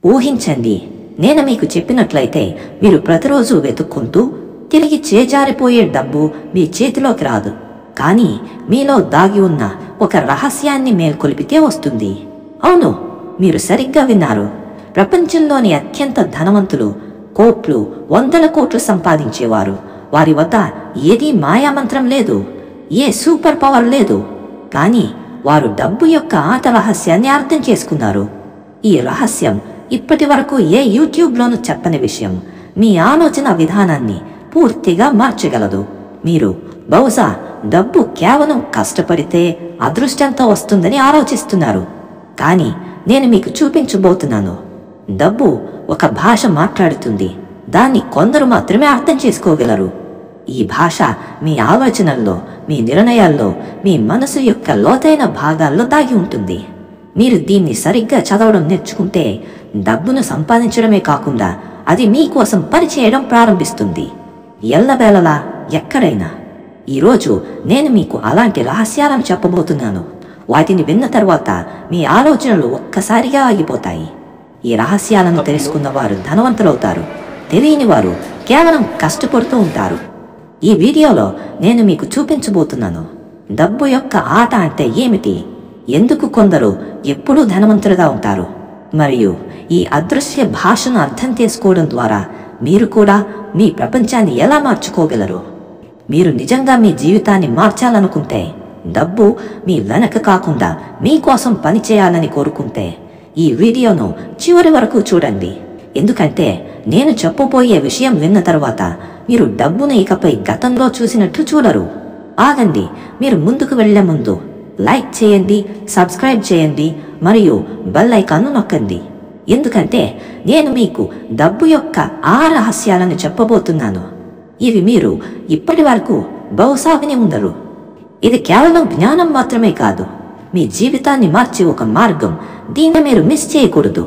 ఊహించండి, నేను మీకు చెప్పినట్లయితే మీరు ప్రతిరోజు వెతుక్కుంటూ తిరిగి చేజారిపోయే డబ్బు మీ చేతిలోకి రాదు. కానీ మీలో దాగి ఉన్న ఒక రహస్యాన్ని మేల్కొలిపితే వస్తుంది. అవును, మీరు సరిగ్గా విన్నారు. ప్రపంచంలోని అత్యంత ధనవంతులు కోట్లు, వందల కోట్లు సంపాదించేవారు. వారి వద్ద ఏదీ మాయామంత్రం లేదు, ఏ సూపర్ పవర్ లేదు. కానీ వారు డబ్బు యొక్క ఆట రహస్యాన్ని అర్థం చేసుకున్నారు. ఈ రహస్యం ఇప్పటి వరకు ఏ యూట్యూబ్లోనూ చెప్పని విషయం. మీ ఆలోచన విధానాన్ని పూర్తిగా మార్చగలదు. మీరు బహుశా డబ్బు కేవలం కష్టపడితే అదృష్టంతో వస్తుందని ఆలోచిస్తున్నారు. కానీ నేను మీకు చూపించబోతున్నాను. డబ్బు ఒక భాష మాట్లాడుతుంది. దాన్ని కొందరు మాత్రమే అర్థం చేసుకోగలరు. ఈ భాష మీ ఆలోచనల్లో, మీ నిర్ణయాల్లో, మీ మనసు యొక్క లోతైన భాగాల్లో దాగి ఉంటుంది. మీరు దీన్ని సరిగ్గా చదవడం నేర్చుకుంటే డబ్బును సంపాదించడమే కాకుండా అది మీకోసం పనిచేయడం ప్రారంభిస్తుంది. ఎల్లవేళలా, ఎక్కడైనా. ఈరోజు నేను మీకు అలాంటి రహస్యాలను చెప్పబోతున్నాను. వాటిని విన్న తర్వాత మీ ఆలోచనలు ఒక్కసారిగా ఆగిపోతాయి. ఈ రహస్యాలను తెలుసుకున్న వారు ధనవంతులవుతారు. తెలియని వారు కేవలం కష్టపడుతూ ఉంటారు. ఈ వీడియోలో నేను మీకు చూపించబోతున్నాను డబ్బు యొక్క ఆట అంటే ఏమిటి, ఎందుకు కొందరు ఎప్పుడూ ధనవంతులుగా ఉంటారు, మరియు ఈ అదృశ్య భాషను అర్థం చేసుకోవడం ద్వారా మీరు కూడా మీ ప్రపంచాన్ని ఎలా మార్చుకోగలరు. మీరు నిజంగా మీ జీవితాన్ని మార్చాలనుకుంటే, డబ్బు మీ వెనక కాకుండా మీకోసం పనిచేయాలని కోరుకుంటే ఈ వీడియోను చివరి వరకు చూడండి. ఎందుకంటే నేను చెప్పబోయే విషయం విన్న తర్వాత మీరు డబ్బును ఇకపై గతంలో చూసినట్లు చూడరు. ఆగండి, మీరు ముందుకు వెళ్లే ముందు లైక్ చేయండి, సబ్స్క్రైబ్ చేయండి మరియు బెల్ ఐకాన్ను నొక్కండి. ఎందుకంటే నేను మీకు డబ్బు యొక్క ఆ రహస్యాలను చెప్పబోతున్నాను. ఇవి మీరు ఇప్పటి వరకు బహుశా విని ఉండరు. ఇది కేవలం జ్ఞానం మాత్రమే కాదు, మీ జీవితాన్ని మార్చే ఒక మార్గం. దీన్ని మీరు మిస్ చేయకూడదు.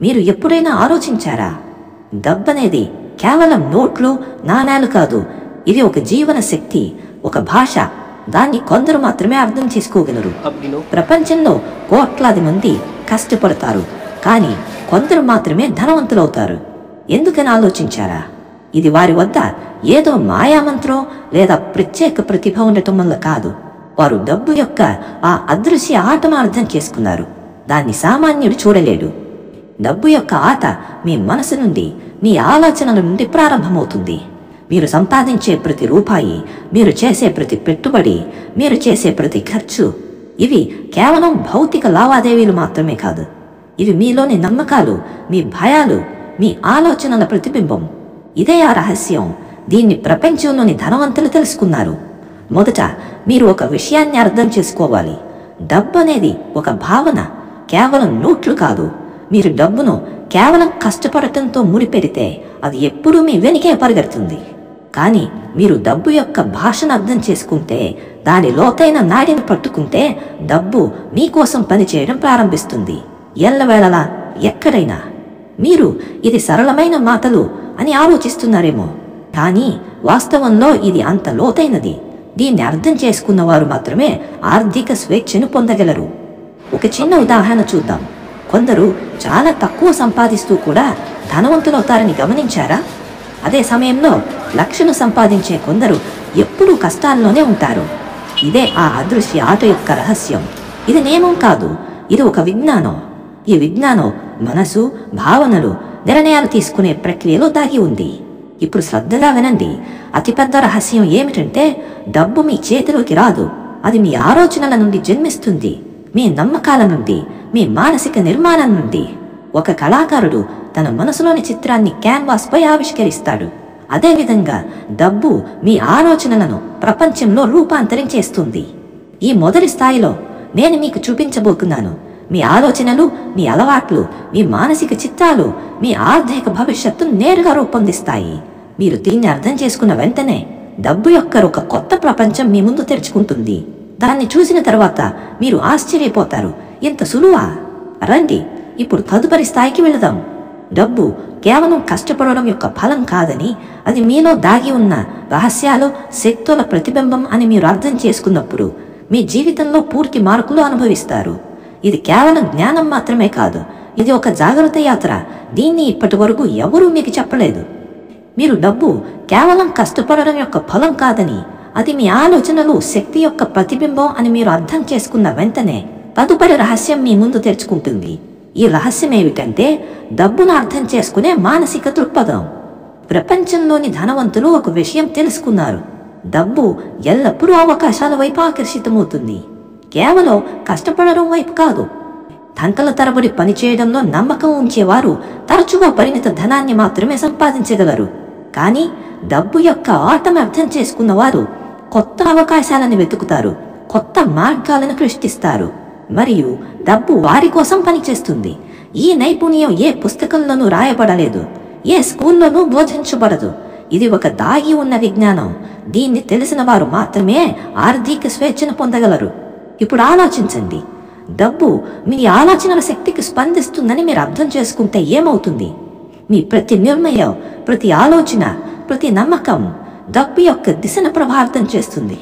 మీరు ఎప్పుడైనా ఆలోచించారా? డబ్బనేది కేవలం నోట్లు, నాణేలు కాదు. ఇది ఒక జీవన శక్తి, ఒక భాష. దాన్ని కొందరు మాత్రమే అర్థం చేసుకోగలరు. ప్రపంచంలో కోట్లాది మంది కష్టపడతారు, కానీ కొందరు మాత్రమే ధనవంతులవుతారు. ఎందుకని ఆలోచించారా? ఇది వారి వద్ద ఏదో మాయామంత్రం లేదా ప్రత్యేక ప్రతిభ ఉండటం వల్ల కాదు. వారు డబ్బు యొక్క ఆ అదృశ్య ఆటను అర్థం చేసుకున్నారు. దాన్ని సామాన్యుడు చూడలేడు. డబ్బు యొక్క ఆట మీ మనసు నుండి, మీ ఆలోచనల నుండి ప్రారంభమవుతుంది. మీరు సంపాదించే ప్రతి రూపాయి, మీరు చేసే ప్రతి పెట్టుబడి, మీరు చేసే ప్రతి ఖర్చు, ఇవి కేవలం భౌతిక లావాదేవీలు మాత్రమే కాదు. ఇవి మీలోని నమ్మకాలు, మీ భయాలు, మీ ఆలోచనల ప్రతిబింబం. ఇదే ఆ రహస్యం. దీన్ని ప్రపంచంలోని ధనవంతులు తెలుసుకున్నారు. మొదట మీరు ఒక విషయాన్ని అర్థం చేసుకోవాలి. డబ్బు అనేది ఒక భావన, కేవలం నోట్లు కాదు. మీరు డబ్బును కేవలం కష్టపడటంతో ముడిపెడితే అది ఎప్పుడూ మీ వెనుకే పరిగెడుతుంది. కానీ మీరు డబ్బు యొక్క భాషను అర్థం చేసుకుంటే, దాని లోతైన నాడిని పట్టుకుంటే, డబ్బు మీకోసం పనిచేయడం ప్రారంభిస్తుంది. ఎల్లవేళలా, ఎక్కడైనా. మీరు ఇది సరళమైన మాటలు అని ఆలోచిస్తున్నారేమో, కానీ వాస్తవంలో ఇది అంత లోతైనది. దీన్ని అర్థం చేసుకున్న వారు మాత్రమే ఆర్థిక స్వేచ్ఛను పొందగలరు. ఒక చిన్న ఉదాహరణ చూద్దాం. కొందరు చాలా తక్కువ సంపాదిస్తూ కూడా ధనవంతులవుతారని గమనించారా? అదే సమయంలో లక్షలు సంపాదించే కొందరు ఎప్పుడూ కష్టాల్లోనే ఉంటారు. ఇదే ఆ అదృశ్య ఆట యొక్క రహస్యం. ఇది నియమం కాదు, ఇది ఒక విజ్ఞానం. ఈ విజ్ఞానం మనసు, భావనలు, నిర్ణయాలు తీసుకునే ప్రక్రియలో దాగి ఉంది. ఇప్పుడు శ్రద్ధగా వినండి. అతిపెద్ద రహస్యం ఏమిటంటే, డబ్బు మీ చేతిలోకి రాదు. అది మీ ఆలోచనల నుండి జన్మిస్తుంది, మీ నమ్మకాల నుండి, మీ మానసిక నిర్మాణం నుండి. ఒక కళాకారుడు తన మనసులోని చిత్రాన్ని క్యాన్వాస్ పై ఆవిష్కరిస్తాడు. అదేవిధంగా డబ్బు మీ ఆలోచనలను ప్రపంచంలో రూపాంతరించేస్తుంది. ఈ మొదటి స్థాయిలో నేను మీకు చూపించబోతున్నాను. మీ ఆలోచనలు, మీ అలవాట్లు, మీ మానసిక చిత్రాలు మీ ఆర్థిక భవిష్యత్తును నేరుగా రూపొందిస్తాయి. మీరు దీన్ని అర్థం చేసుకున్న వెంటనే డబ్బు యొక్క ఒక కొత్త ప్రపంచం మీ ముందు తెరుచుకుంటుంది. దాన్ని చూసిన తర్వాత మీరు ఆశ్చర్యపోతారు. ఇంత సులువా? రండి, ఇప్పుడు తదుపరి స్థాయికి వెళదాం. డబ్బు కేవలం కష్టపడడం యొక్క ఫలం కాదని, అది మీలో దాగి ఉన్న రహస్యాలు, శక్తుల ప్రతిబింబం అని మీరు అర్థం చేసుకున్నప్పుడు మీ జీవితంలో పూర్తి మార్పులు అనుభవిస్తారు. ఇది కేవలం జ్ఞానం మాత్రమే కాదు, ఇది ఒక జాగ్రత్త యాత్ర. దీన్ని ఇప్పటి వరకు ఎవరూ మీకు చెప్పలేదు. మీరు డబ్బు కేవలం కష్టపడడం యొక్క ఫలం కాదని, అది మీ ఆలోచనలు శక్తి యొక్క ప్రతిబింబం అని మీరు అర్థం చేసుకున్న వెంటనే తదుపరి రహస్యం మీ ముందు తెరుచుకుంటుంది. ఈ రహస్యం ఏమిటంటే డబ్బును అర్థం చేసుకునే మానసిక దృక్పథం. ప్రపంచంలోని ధనవంతులు ఒక విషయం తెలుసుకున్నారు: డబ్బు ఎల్లప్పుడూ అవకాశాల వైపు ఆకర్షితమవుతుంది, కేవలం కష్టపడడం వైపు కాదు. గంటల తరబడి పనిచేయడంలో నమ్మకం ఉంచేవారు తరచుగా పరిమిత ధనాన్ని మాత్రమే సంపాదించగలరు. కానీ డబ్బు యొక్క ఆటను అర్థం చేసుకున్నవారు కొత్త అవకాశాలను వెతుకుతారు, కొత్త మార్గాలను సృష్టిస్తారు, మరియు డబ్బు వారి కోసం పనిచేస్తుంది. ఈ నైపుణ్యం ఏ పుస్తకంలోనూ రాయబడలేదు, ఏ స్కూల్లోనూ బోధించబడదు. ఇది ఒక దాగి ఉన్న విజ్ఞానం. దీన్ని తెలిసిన వారు మాత్రమే ఆర్థిక స్వేచ్ఛను పొందగలరు. ఇప్పుడు ఆలోచించండి, డబ్బు మీ ఆలోచనల శక్తికి స్పందిస్తుందని మీరు అర్థం చేసుకుంటే ఏమవుతుంది? మీ ప్రతి నిర్ణయం, ప్రతి ఆలోచన, ప్రతి నమ్మకం డబ్బు యొక్క దిశను ప్రభావితం చేస్తుంది.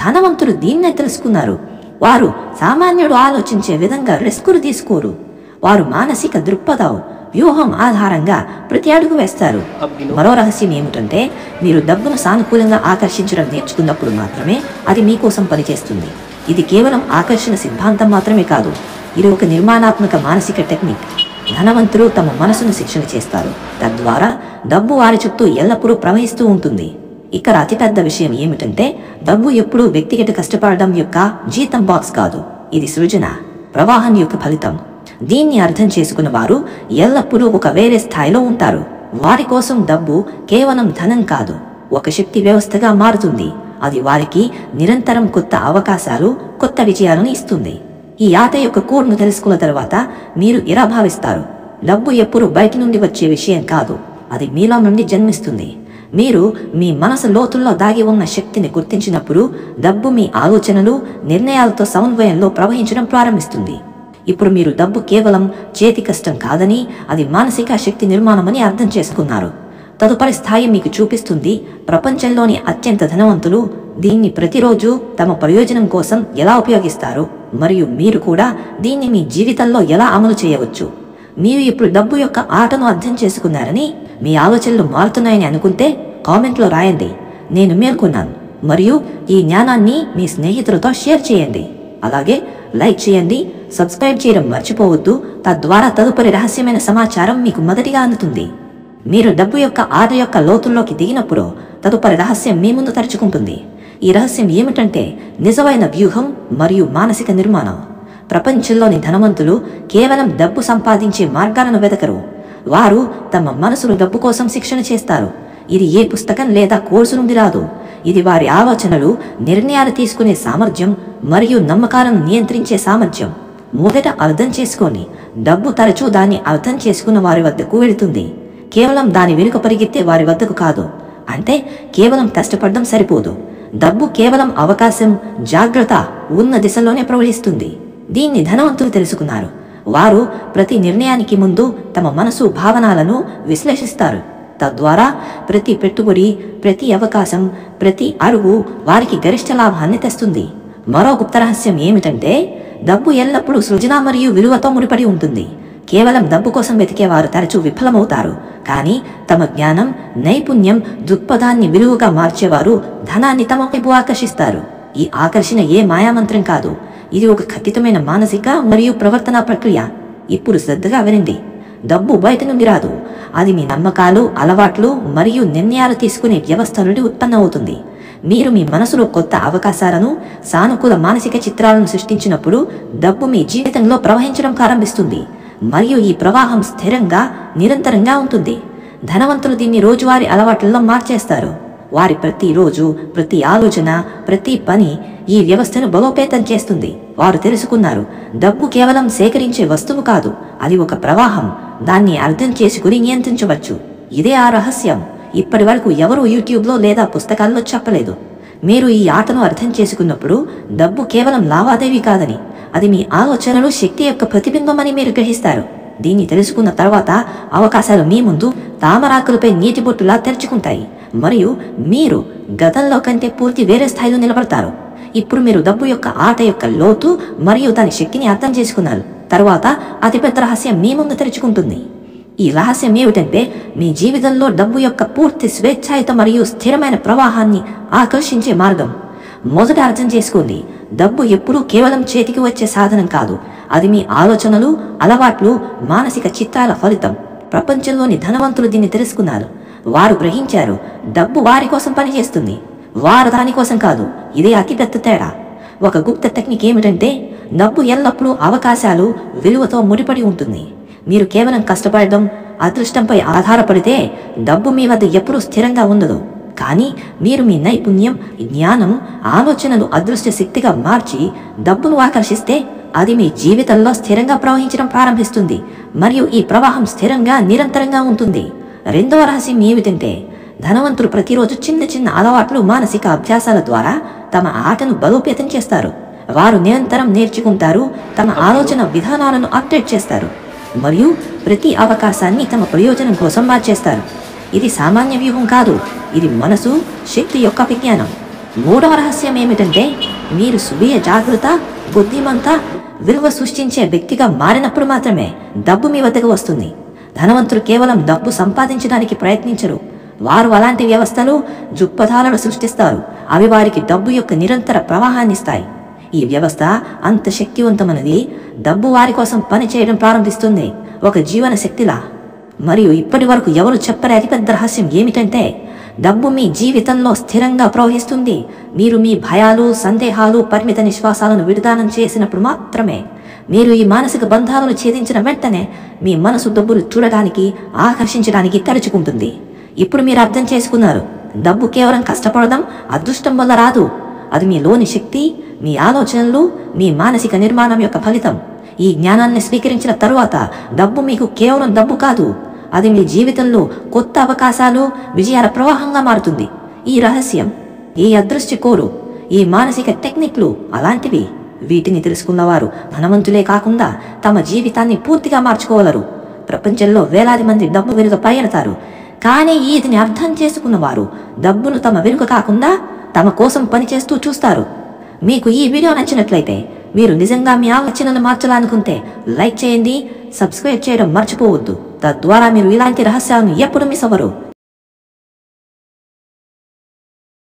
ధనవంతులు దీన్నే తెలుసుకున్నారు. వారు సామాన్యుడు ఆలోచించే విధంగా రిస్కులు తీసుకోరు. వారు మానసిక దృక్పథం, వ్యూహం ఆధారంగా ప్రతి అడుగు వేస్తారు. మరో రహస్యం ఏమిటంటే మీరు డబ్బును సానుకూలంగా ఆకర్షించడం నేర్చుకున్నప్పుడు మాత్రమే అది మీకోసం పనిచేస్తుంది. ఇది కేవలం ఆకర్షణ సిద్ధాంతం మాత్రమే కాదు, ఇది ఒక నిర్మాణాత్మక మానసిక టెక్నిక్. ధనవంతులు తమ మనసును శిక్షణ చేస్తారు, తద్వారా డబ్బు వారి చుట్టూ ఎల్లప్పుడూ ప్రవహిస్తూ ఉంటుంది. ఇక్కడ అతిపెద్ద విషయం ఏమిటంటే డబ్బు ఎప్పుడూ వ్యక్తిగత కష్టపడడం యొక్క జీతం బాక్స్ కాదు, ఇది సృజన ప్రవాహం యొక్క ఫలితం. దీన్ని అర్థం చేసుకున్న వారు ఎల్లప్పుడూ ఒక వేరే స్థాయిలో ఉంటారు. వారి కోసం డబ్బు కేవలం ధనం కాదు, ఒక శక్తి వ్యవస్థగా మారుతుంది. అది వారికి నిరంతరం కొత్త అవకాశాలు, కొత్త విజయాలను ఇస్తుంది. ఈ ఆట యొక్క కోడ్ను తెలుసుకున్న తర్వాత మీరు ఇలా భావిస్తారు: డబ్బు ఎప్పుడు బయట నుండి వచ్చే విషయం కాదు, అది మీలో నుండి జన్మిస్తుంది. మీరు మీ మనసు లోతుల్లో దాగి ఉన్న శక్తిని గుర్తించినప్పుడు డబ్బు మీ ఆలోచనలు, నిర్ణయాలతో సమన్వయంలో ప్రవహించడం ప్రారంభిస్తుంది. ఇప్పుడు మీరు డబ్బు కేవలం చేతి కష్టం కాదని, అది మానసిక శక్తి నిర్మాణమని అర్థం చేసుకున్నారు. తదుపరి స్థాయి మీకు చూపిస్తుంది ప్రపంచంలోని అత్యంత ధనవంతులు దీన్ని ప్రతిరోజు తమ ప్రయోజనం కోసం ఎలా ఉపయోగిస్తారు, మరియు మీరు కూడా దీన్ని మీ జీవితంలో ఎలా అమలు చేయవచ్చు. మీరు ఇప్పుడు డబ్బు యొక్క ఆటను అర్థం చేసుకున్నారని, మీ ఆలోచనలు మారుతున్నాయని అనుకుంటే కామెంట్లో రాయండి, నేను మేల్కొన్నాను, మరియు ఈ జ్ఞానాన్ని మీ స్నేహితులతో షేర్ చేయండి. అలాగే లైక్ చేయండి, సబ్స్క్రైబ్ చేయడం మర్చిపోవద్దు. తద్వారా తదుపరి రహస్యమైన సమాచారం మీకు మొదటిగా అందుతుంది. మీరు డబ్బు యొక్క ఆట యొక్క లోతుల్లోకి దిగినప్పుడు తదుపరి రహస్యం మీ ముందు తరుచుకుంటుంది. ఈ రహస్యం ఏమిటంటే నిజమైన వ్యూహం మరియు మానసిక నిర్మాణం. ప్రపంచంలోని ధనవంతులు కేవలం డబ్బు సంపాదించే మార్గాలను వెతకరు, వారు తమ మనసును డబ్బు కోసం శిక్షణ చేస్తారు. ఇది ఏ పుస్తకం లేదా కోర్సు నుండి రాదు, ఇది వారి ఆలోచనలు, నిర్ణయాలు తీసుకునే సామర్థ్యం మరియు నమ్మకాలను నియంత్రించే సామర్థ్యం. మొదట అర్థం చేసుకొని డబ్బు తరచూ దాన్ని అర్థం చేసుకున్న వారి వద్దకు వెళుతుంది, కేవలం దాని వెనుక పరిగెత్తే వారి వద్దకు కాదు. అంటే కేవలం కష్టపడడం సరిపోదు, డబ్బు కేవలం అవకాశం, జాగ్రత్త ఉన్న దిశలోనే ప్రవహిస్తుంది. దీన్ని ధనవంతులు తెలుసుకున్నారు. వారు ప్రతి నిర్ణయానికి ముందు తమ మనసు, భావనలను విశ్లేషిస్తారు. తద్వారా ప్రతి పెట్టుబడి, ప్రతి అవకాశం, ప్రతి అడుగు వారికి గరిష్ట లాభాన్ని తెస్తుంది. మరో గుప్త రహస్యం ఏమిటంటే డబ్బు ఎల్లప్పుడూ సృజన మరియు విలువతో ముడిపడి ఉంటుంది. కేవలం డబ్బు కోసం వెతికేవారు తరచూ విఫలమవుతారు, కానీ తమ జ్ఞానం, నైపుణ్యం, దృక్పథాన్ని విలువగా మార్చేవారు ధనాన్ని తమ వైపు ఆకర్షిస్తారు. ఈ ఆకర్షణ ఏ మాయామంత్రం కాదు, ఇది ఒక ఖచ్చితమైన మానసిక మరియు ప్రవర్తన ప్రక్రియ. ఇప్పుడు శ్రద్ధగా వినండి, డబ్బు బయట నుండి రాదు, అది మీ నమ్మకాలు, అలవాట్లు మరియు నిర్ణయాలు తీసుకునే వ్యవస్థ నుండి ఉత్పన్నమవుతుంది. మీరు మీ మనసులో కొత్త అవకాశాలను, సానుకూల మానసిక చిత్రాలను సృష్టించినప్పుడు డబ్బు మీ జీవితంలో ప్రవహించడం ప్రారంభిస్తుంది, మరియు ఈ ప్రవాహం స్థిరంగా, నిరంతరంగా ఉంటుంది. ధనవంతులు దీన్ని రోజువారీ అలవాట్లలో మార్చేస్తారు. వారి ప్రతి రోజు, ప్రతి ఆలోచన, ప్రతి పని ఈ వ్యవస్థను బలోపేతం చేస్తుంది. వారు తెలుసుకున్నారు, డబ్బు కేవలం సేకరించే వస్తువు కాదు, అది ఒక ప్రవాహం. దాన్ని అర్థం చేసుకుని నియంత్రించవచ్చు. ఇదే ఆ రహస్యం. ఇప్పటి వరకు ఎవరూ యూట్యూబ్లో లేదా పుస్తకాల్లో చెప్పలేదు. మీరు ఈ ఆటను అర్థం చేసుకున్నప్పుడు డబ్బు కేవలం లావాదేవీ కాదని, అది మీ ఆలోచనలు, శక్తి యొక్క ప్రతిబింబమని మీరు గ్రహిస్తారు. దీన్ని తెలుసుకున్న తర్వాత అవకాశాలు మీ ముందు తామరాకులపై నీటి బొట్టులా తెరుచుకుంటాయి, మరియు మీరు గతంలో కంటే పూర్తి వేరే స్థాయిలో నిలబడతారు. ఇప్పుడు మీరు డబ్బు యొక్క ఆట యొక్క లోతు మరియు దాని శక్తిని అర్థం చేసుకున్నారు. తరువాత అతిపెద్ద రహస్యం మీ ముందు తెరుచుకుంటుంది. ఈ రహస్యం ఏమిటంటే మీ జీవితంలో డబ్బు యొక్క పూర్తి స్వేచ్ఛాయుత మరియు స్థిరమైన ప్రవాహాన్ని ఆకర్షించే మార్గం. మొదట అర్థం చేసుకోండి, డబ్బు ఎప్పుడూ కేవలం చేతికి వచ్చే సాధనం కాదు. అది మీ ఆలోచనలు, అలవాట్లు, మానసిక చిత్రాల ఫలితం. ప్రపంచంలోని ధనవంతులు దీన్ని తెలుసుకున్నారు. వారు గ్రహించారు, డబ్బు వారి కోసం పనిచేస్తుంది, వారు దానికోసం కాదు. ఇదే అతిపెద్ద తేడా. ఒక గుప్త టెక్నిక్ ఏమిటంటే డబ్బు ఎల్లప్పుడూ అవకాశాలు, విలువతో ముడిపడి ఉంటుంది. మీరు కేవలం కష్టపడడం, అదృష్టంపై ఆధారపడితే డబ్బు మీ వద్ద ఎప్పుడూ స్థిరంగా ఉండదు. కానీ మీరు మీ నైపుణ్యం, జ్ఞానం, ఆలోచనలు అదృష్ట శక్తిగా మార్చి డబ్బును ఆకర్షిస్తే అది మీ జీవితంలో స్థిరంగా ప్రవహించడం ప్రారంభిస్తుంది. మరియు ఈ ప్రవాహం స్థిరంగా, నిరంతరంగా ఉంటుంది. రెండవ రహస్యం ఏమిటంటే ధనవంతులు ప్రతిరోజు చిన్న చిన్న అలవాట్లు, మానసిక అభ్యాసాల ద్వారా తమ ఆటను బలోపేతం చేస్తారు. వారు నిరంతరం నేర్చుకుంటారు, తమ ఆలోచన విధానాలను అప్డేట్ చేస్తారు మరియు ప్రతి అవకాశాన్ని తమ ప్రయోజనం కోసం మార్చేస్తారు. ఇది సామాన్య వ్యూహం కాదు, ఇది మనసు, శక్తి యొక్క విజ్ఞానం. మూడవ రహస్యం ఏమిటంటే మీరు స్వీయ జాగృత, బుద్ధిమంత, విలువ సృష్టించే వ్యక్తిగా మారినప్పుడు మాత్రమే డబ్బు మీ వద్దకు వస్తుంది. ధనవంతులు కేవలం డబ్బు సంపాదించడానికి ప్రయత్నించరు. వారు అలాంటి వ్యవస్థలు, దృక్పథాలను సృష్టిస్తారు. అవి వారికి డబ్బు యొక్క నిరంతర ప్రవాహాన్ని ఇస్తాయి. ఈ వ్యవస్థ అంత శక్తివంతమైనది, డబ్బు వారి కోసం పనిచేయడం ప్రారంభిస్తుంది, ఒక జీవన శక్తిలా. మరియు ఇప్పటి వరకు ఎవరు చెప్పని అతిపెద్ద రహస్యం ఏమిటంటే డబ్బు మీ జీవితంలో స్థిరంగా ప్రవహిస్తుంది మీరు మీ భయాలు, సందేహాలు, పరిమిత విశ్వాసాలను విడుదల చేసినప్పుడు మాత్రమే. మీరు ఈ మానసిక బంధాలను ఛేదించిన వెంటనే మీ మనసు డబ్బులు చూడడానికి, ఆకర్షించడానికి తెరుచుకుంటుంది. ఇప్పుడు మీరు అర్థం చేసుకున్నారు, డబ్బు కేవలం కష్టపడడం, అదృష్టం వల్ల రాదు. అది మీలోని శక్తి, మీ ఆలోచనలు, మీ మానసిక నిర్మాణం యొక్క ఫలితం. ఈ జ్ఞానాన్ని స్వీకరించిన తరువాత డబ్బు మీకు కేవలం డబ్బు కాదు, అది మీ జీవితంలో కొత్త అవకాశాలు, విజయాల ప్రవాహంగా మారుతుంది. ఈ రహస్యం, ఈ అదృష్ట కోరు, ఈ మానసిక టెక్నిక్లు అలాంటివి. వీటిని తెలుసుకున్నవారు ధనవంతులే కాకుండా తమ జీవితాన్ని పూర్తిగా మార్చుకోగలరు. ప్రపంచంలో వేలాది మంది డబ్బు వెనుక పరిగెడతారు, కానీ వీటిని అర్థం చేసుకున్నవారు డబ్బును తమ వెనుక కాకుండా తమ కోసం పనిచేస్తూ చూస్తారు. మీకు ఈ వీడియో నచ్చినట్లయితే, మీరు నిజంగా మీ ఆలోచనను మార్చాలనుకుంటే లైక్ చేయండి, సబ్స్క్రైబ్ చేయడం మర్చిపోవద్దు. తద్వారా మీరు ఇలాంటి రహస్యాలను ఎప్పుడు మిస్ అవ్వరు.